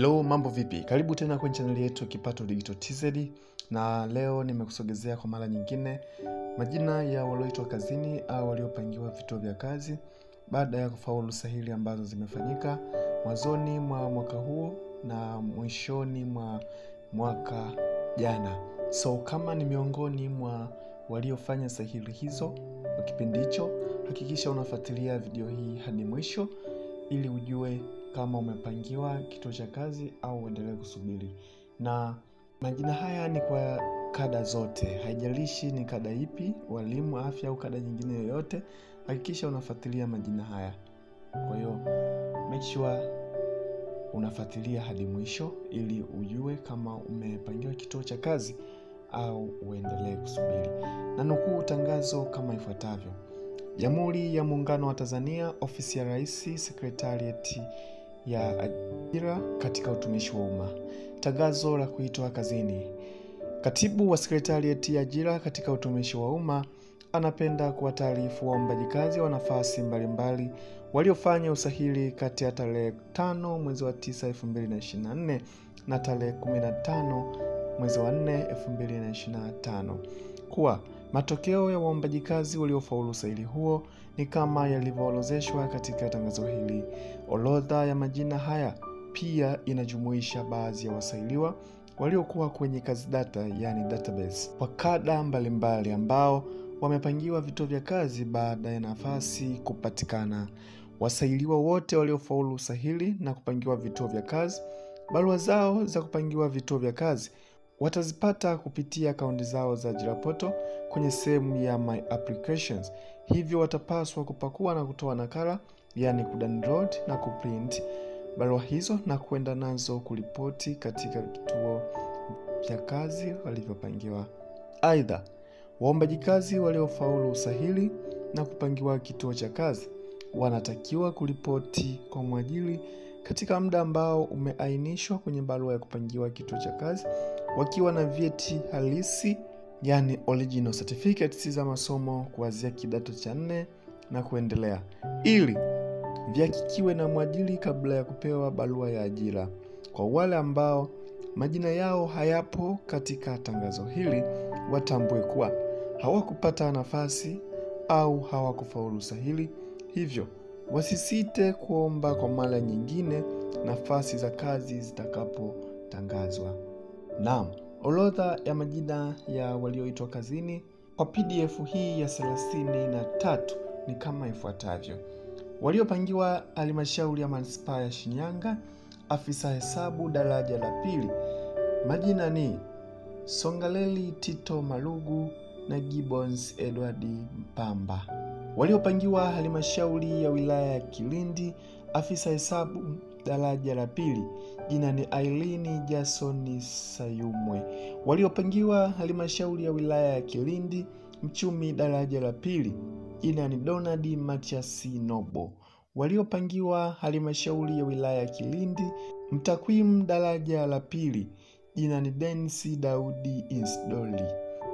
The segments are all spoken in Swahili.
Hello, mambo vipi? Karibu tena kwenye channel yetu Kipato Digital TZ, na leo nimekusogezea kwa mara nyingine majina ya walioitwa kazini au waliopangiwa vituo vya kazi baada ya kufaulu sahili ambazo zimefanyika mwanzoni mwa mwaka huu na mwishoni mwa mwaka jana. So kama ni miongoni mwa waliofanya sahili hizo kwa kipindi hicho, hakikisha unafuatilia video hii hadi mwisho ili ujue kama umepangiwa kituo cha kazi au uendelee kusubiri. Na majina haya ni kwa kada zote, haijalishi ni kada ipi, walimu, afya au kada nyingine yoyote, hakikisha unafuatilia majina haya. Kwa hiyo make sure unafuatilia hadi mwisho ili ujue kama umepangiwa kituo cha kazi au uendelee kusubiri. Na nukuu tangazo kama ifuatavyo. Jamhuri ya Muungano wa Tanzania, Ofisi ya Rais, Secretariat ya Ajira katika Utumishi wa Umma. Tangazo la kuitwa kazini. Katibu wa Secretariat ya Ajira katika Utumishi wa Umma anapenda kuwataarifu waombaji kazi wa nafasi mbalimbali waliofanya usahili kati ya tarehe 5 mwezi wa 9 2024 na tarehe 15 mwezi wa 4 2025 kuwa matokeo ya waombaji kazi waliofaulu usahili huo ni kama yalivyoorodheshwa katika tangazo hili. Orodha ya majina haya pia inajumuisha baadhi ya wasahiliwa waliokuwa kwenye kazi data, yani database, kwa kada mbalimbali ambao wamepangiwa vituo vya kazi baada ya nafasi kupatikana. Wasahiliwa wote waliofaulu usahili na kupangiwa vituo vya kazi, barua zao za kupangiwa vituo vya kazi watazipata kupitia akaunti zao za Ajira Portal kwenye sehemu ya My Applications. Hivyo watapaswa kupakua na kutoa nakala, yani kudownload na kuprint barua hizo na kwenda nazo kuripoti katika kituo cha kazi walivyopangiwa. Aidha, waombaji kazi waliofaulu usahili na kupangiwa kituo cha kazi wanatakiwa kuripoti kwa mwajiri katika muda ambao umeainishwa kwenye barua ya kupangiwa kituo cha kazi, wakiwa na vyeti halisi, yani original certificates za masomo kuanzia kidato cha 4 na kuendelea, ili vihakikiwe na mwajiri kabla ya kupewa barua ya ajira. Kwa wale ambao majina yao hayapo katika tangazo hili, watambue kuwa hawakupata nafasi au hawakufaulu usahili, hivyo wasisite kuomba kwa mara nyingine nafasi za kazi zitakapotangazwa. Naam, orodha ya majina ya walioitwa kazini kwa PDF hii ya 33 ni kama ifuatavyo. Waliopangiwa Halmashauri ya Manispaa ya Shinyanga, afisa hesabu daraja la pili. Majina ni Songaleli Tito Malugu na Gibbons Edward Mpamba. Waliopangiwa Halmashauri ya Wilaya ya Kilindi, afisa hesabu daraja la pili, jina ni Aileen Jason Sayumwe. Waliopangiwa Halmashauri ya Wilaya ya Kilindi, mchumi daraja la pili, jina ni Donald Matias Nobo. Waliopangiwa Halmashauri ya Wilaya ya Kilindi, mtakwimu daraja la pili, jina ni Dennis Daudi Isdoli.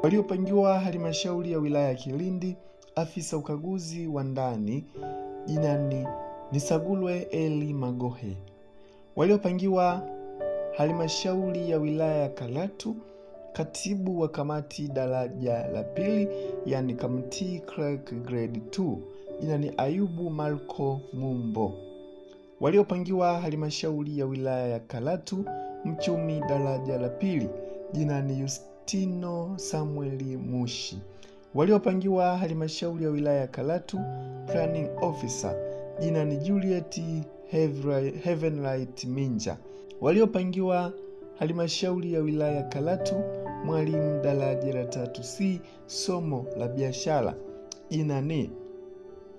Waliopangiwa Halmashauri ya Wilaya ya Kilindi, afisa ukaguzi wa ndani, jina ni Nisagulwe Eli Magohe. Waliopangiwa Halmashauri ya Wilaya ya Karatu, katibu wa kamati daraja la pili, yani committee clerk grade 2, jina ni Ayubu Marco Mumbo. Waliopangiwa Halmashauri ya Wilaya ya Karatu, mchumi daraja la pili, jina ni Justino Samueli Mushi. Waliopangiwa Halmashauri ya Wilaya ya Karatu, planning officer, jina ni Juliet Heavenlight Minja. Waliopangiwa Halmashauri ya Wilaya ya Karatu, mwalimu daraja la 3C, somo la biashara, jina ni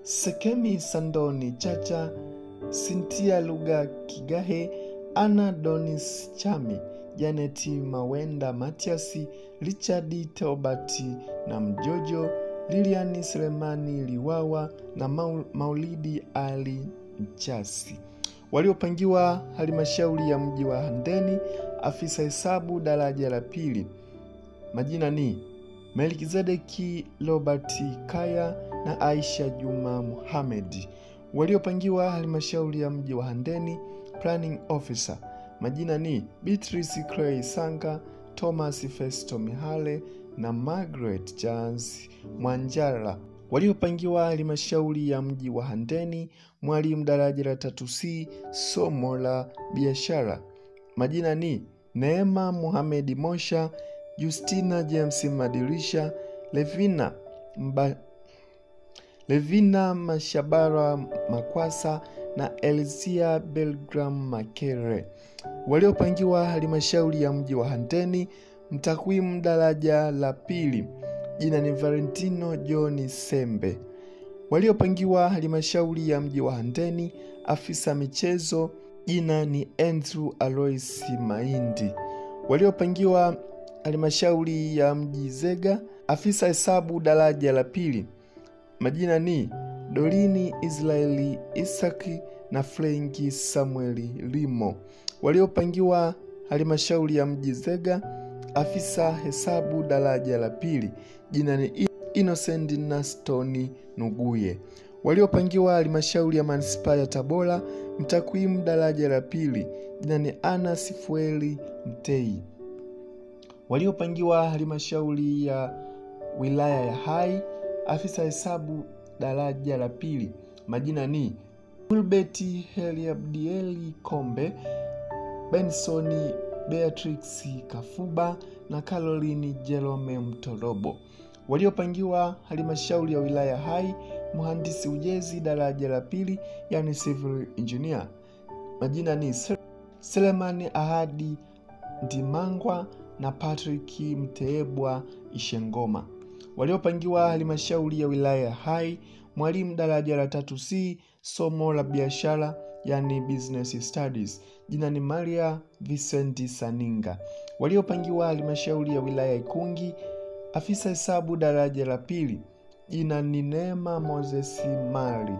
Sekemi Sandoni Chacha, Cynthia Luga Kigahe, Anna Donis Chami, Janet Mawenda Matiasi, Richard Teobati na Mjojo, Lilian Selemani Liwawa na Maulidi Ali Mchasi. Waliopangiwa Halmashauri ya Mji wa Handeni, afisa hesabu daraja la pili, majina ni Melkizedeki Robert Kaya na Aisha Juma Muhammad. Waliopangiwa Halmashauri ya Mji wa Handeni, planning officer, Majina ni Beatrice Clay Sanga, Thomas Festo Mihale na Margaret Jans Mwanjala. Waliopangiwa halmashauri ya mji wa Handeni, mwalimu daraja la 3C, somo la biashara. Majina ni Neema Mohamed Mosha, Justina James Madirisha, Levina Mashabara Makwasa na Elzia Belgram Makere. Waliopangiwa halmashauri ya mji wa Handeni, mtakwimu daraja la 2, jina ni Valentino John Sembe. Waliopangiwa halmashauri ya mji wa Handeni, afisa michezo, jina ni Andrew Alois Mahindi. Waliopangiwa halmashauri ya mji Zega, afisa hesabu daraja la 2, majina ni Dolini Israeli Isaki na Frenki Samueli Limo. Waliopangiwa halmashauri ya mji Zega, afisa hesabu daraja la 2, jina ni Innocent Nastoni Nuguye. Waliopangiwa halmashauri ya manispaa ya Tabora, mtakwimu daraja la 2, jina ni Ana Sifueli Mtei. Waliopangiwa halmashauri ya wilaya ya Hai, afisa hesabu daraja la 2, majina ni Gilbert Heliabdieli Kombe, Benson Beatrix Kafuba na Caroline Jerome Mtorobo. Waliopangiwa halmashauri ya wilaya Hai, mhandisi ujenzi daraja la 2, yani civil engineer, majina ni Selemani Ahadi Ndimangwa na Patrick Mteebwa Ishengoma. Waliopangiwa halmashauri ya wilaya Hai, mwalimu daraja la 3C, somo la biashara, yani business studies, jina ni Maria Vicenti Saninga. Waliopangiwa halmashauri ya wilaya Ikungi, afisa hesabu daraja la 2, jina ni Neema Moses Mali.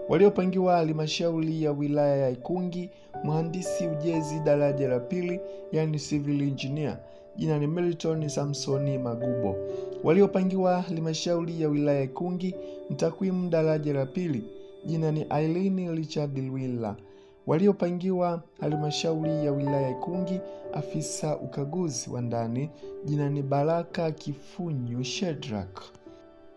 Waliopangiwa halmashauri ya wilaya ya Ikungi, mhandisi ujenzi daraja la 2, yani civil engineer, jina ni Milton Samsoni Magubo. Waliopangiwa halmashauri ya wilaya Ikungi, mtakwimu daraja la 2, jina ni Eileen Richard Lwila. Waliopangiwa halmashauri ya wilaya Ikungi, afisa ukaguzi wa ndani, jina ni Baraka Kifunyu Shedrack.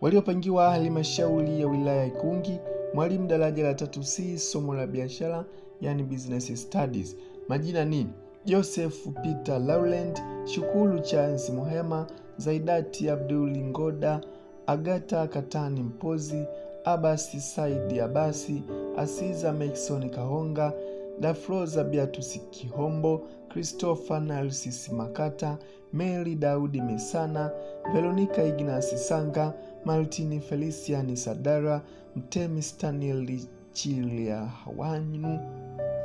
Waliopangiwa halmashauri ya wilaya Ikungi, mwalimu daraja la 3C, somo la biashara, yani business studies, majina ni Joseph Peter Laurent, Shukuru Charles Muhema, Zaidati Abdul Ngoda, Agata Katani Mpozi, Abasi Saidi Abasi, Asiza Maxon Kahonga, Dafroza Beatus Kihombo, Christopher Narcis Makata, Mary Daudi Mesana, Veronica Ignasi Sanga, Martini Feliciani Sadara, Mtemi Stanley Chilia Hawanyu,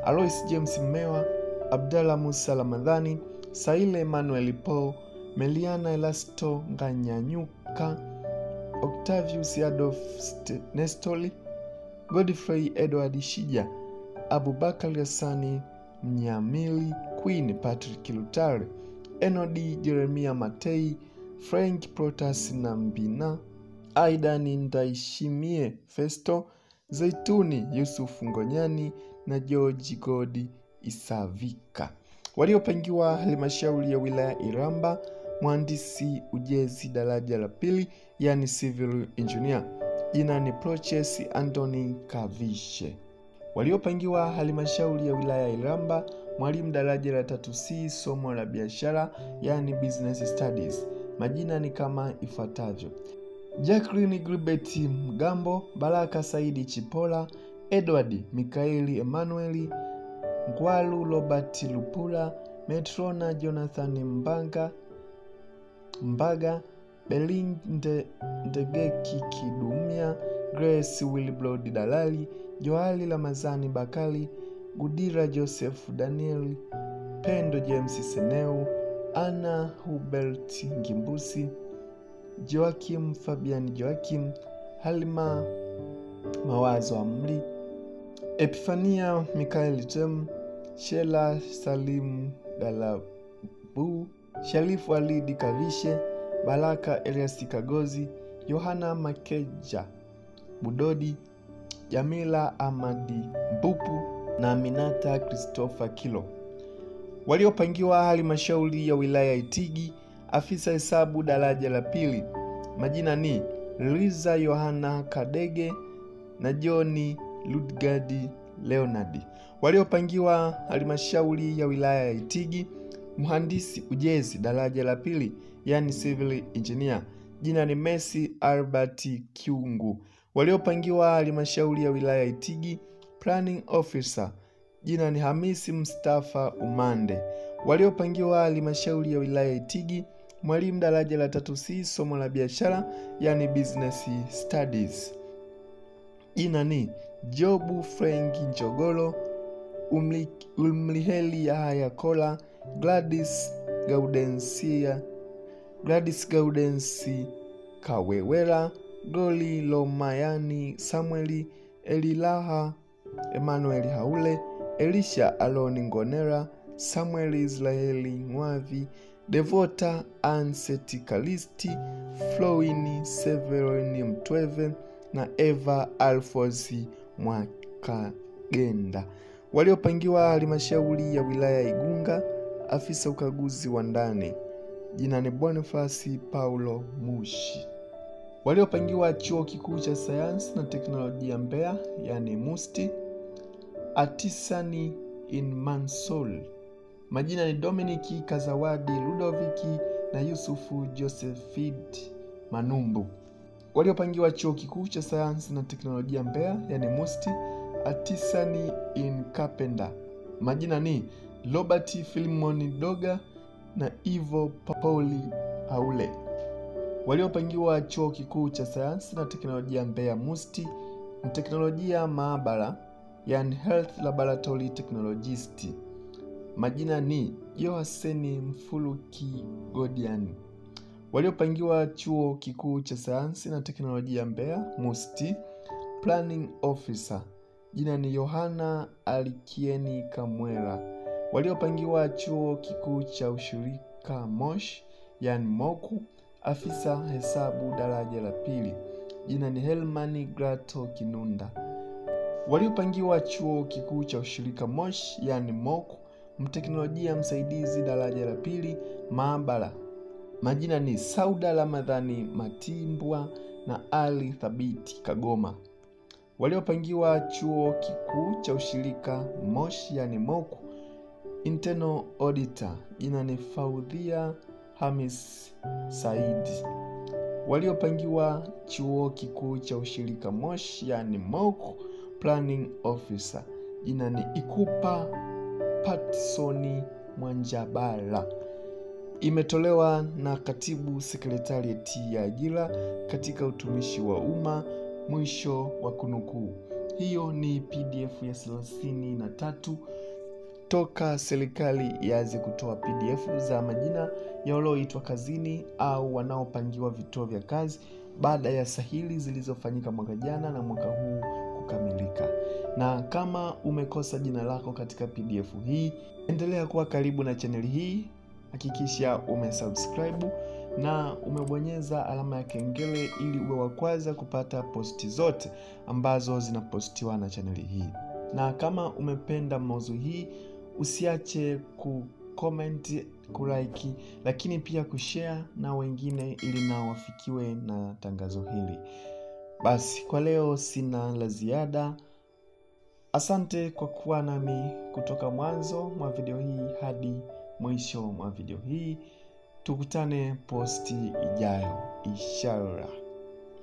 Alois James Mewa, Abdalla Musa Ramadhani, Saile Emmanuel Paul, Meliana Elasto Nganyanyuka, Octavius Adolf Nestoli, Godfrey Edward Shija, Abubakar Hassani Mnyamili, Queen Patrick Lutare, Enodi Jeremia Matei, Frank Protas Nambina, Aidan Ndaishimie Festo, Zaituni Yusuf Ngonyani na George Godi Isavika. Waliopangiwa halmashauri ya wilaya Iramba, mhandisi ujenzi daraja la 2, yani civil engineer, jina ni Proches Anthony Kavishe. Waliopangiwa halmashauri ya wilaya Iramba, mwalimu daraja la 3C, somo la biashara, yani business studies, majina ni kama ifuatavyo: Jacqueline Gilbert Mgambo, Baraka Saidi Chipola, Edward Mikaeli Emmanuel, Ngwalu Robert Lupula, Metrona Jonathan Mbaga, Belinde Ndegeki Kidumia, Grace Wilbrod Dalali, Joali Lamazani Bakali, Gudira Joseph Daniel, Pendo James Seneu, Anna Hubert Ngimbusi, Joakim Fabian Joakim, Halima Mawazo Amri, Epifania Mikael Jem, Shela Salim Dalabu, Sharifu Alidi Kavishe, Baraka Elias Kagozi, Yohana Makeja Budodi, Jamila Amadi Mbupu na Aminata Christopher Kilo. Waliopangiwa halmashauri ya wilaya ya Itigi, afisa hesabu daraja la pili. Majina ni Liza Yohana Kadege na John Ludgard Leonard. Waliopangiwa halmashauri ya wilaya ya Itigi, mhandisi ujenzi daraja la pili, yani civil engineer. Jina ni Messi Albert Kiungu. Waliopangiwa halmashauri ya wilaya ya Itigi, planning officer. Jina ni Hamisi Mustafa Umande. Waliopangiwa halmashauri ya wilaya ya Itigi, mwalimu daraja la 3C somo la biashara, yani business studies. Jina ni Jobu Frank Njogolo, Umliheli Yahaya Kola, Gladys Gaudensi Kawewela, Goli Lomayani Samueli, Elilaha Emmanuel Haule, Elisha Aloni Ngonera, Samuel Israeli Mwavi, Devota Anseti Kalisti, Flowini Severini Mtweve na Eva Alfosi Mwakagenda. Waliopangiwa halmashauri ya wilaya ya Igunga, afisa ukaguzi wa ndani. Jina ni Boniface Paulo Mushi. Waliopangiwa chuo kikuu cha sayansi na teknolojia Mbeya, yani MUST, Atisani in Mansol. Majina ni Dominiki Kazawadi Ludoviki na Yusufu Josephid Manumbu. Waliopangiwa chuo kikuu cha sayansi na teknolojia Mbeya, yani MUST, Atisani in Carpenter. Majina ni Robert Filimon Doga na Ivo Pauli Haule. Waliopangiwa chuo kikuu cha sayansi na teknolojia Mbeya MUST, teknolojia maabara, yani health laboratory technologist. Majina ni Johanseni Mfuluki Godian. Waliopangiwa chuo kikuu cha sayansi na teknolojia Mbeya MUST, planning officer. Jina ni Yohana Alikieni Kamwela. Waliopangiwa chuo kikuu cha ushirika Moshi, yani Moku, afisa hesabu daraja la pili. Jina ni Helmani Grato Kinunda. Waliopangiwa chuo kikuu cha ushirika Moshi, yani Moku, mteknolojia msaidizi daraja la pili, maabara. Majina ni Sauda Ramadhani Matimbwa na Ali Thabiti Kagoma. Waliopangiwa chuo kikuu cha ushirika Moshi, yani Moku, internal auditor. Jina ni Faudhia Hamis Said. Waliopangiwa chuo kikuu cha ushirika Moshi, yani Moku, planning officer. Jina ni Ikupa Patsoni Mwanjabala. Imetolewa na Katibu Sekretarieti ya Ajira katika utumishi wa umma. Mwisho wa kunukuu. Hiyo ni PDF ya 33 toka serikali ianze kutoa PDF za majina ya walioitwa kazini au wanaopangiwa vituo vya kazi baada ya sahili zilizofanyika mwaka jana na mwaka huu kukamilika. Na kama umekosa jina lako katika PDF hii, endelea kuwa karibu na channel hii. Hakikisha umesubscribe na umebonyeza alama ya kengele ili uwe wa kwanza kupata posti zote ambazo zinapostiwa na channel hii. Na kama umependa maudhui hii, usiache kucomment, kulike, lakini pia kushare na wengine ili nao wafikiwe na tangazo hili. Basi kwa leo sina la ziada. Asante kwa kuwa nami kutoka mwanzo mwa video hii hadi mwisho mwa video hii. Tukutane posti ijayo, inshallah.